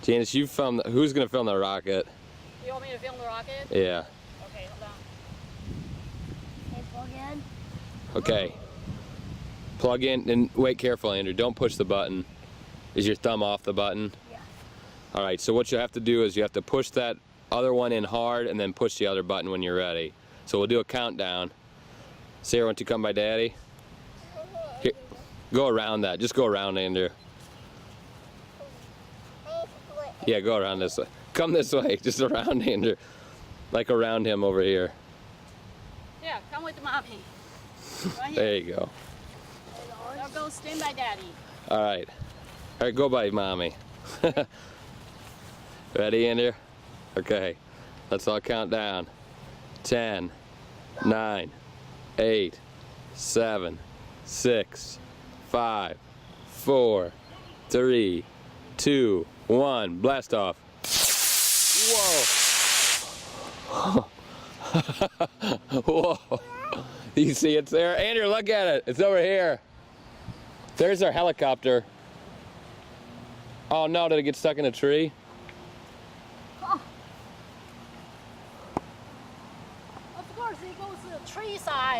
Janice, you film. Who's gonna film the rocket? You want me to film the rocket? Yeah. Okay, hold on. Okay, plug in. Okay. Plug in and wait careful, Andrew. Don't push the button. Is your thumb off the button? Yeah. All right. So what you have to do is you have to push that other one in hard and then push the other button when you're ready. So we'll do a countdown. Sarah, won't you come by Daddy? Here, go around that. Just go around, Andrew. Yeah, go around this way. Come this way. Just around Andrew. Like around him over here. Yeah, come with mommy. Right There here. you go. Now go stand by daddy. All right. All right, go by mommy. Ready, Andrew? Okay. Let's all count down. 10, 9, 8, 7, 6, 5, 4, 3, 2, 1. Blast off. Whoa. Whoa. You see it's there? Andrew, look at it. It's over here. There's our helicopter. Oh no, did it get stuck in a tree? Of course, it goes to the tree side.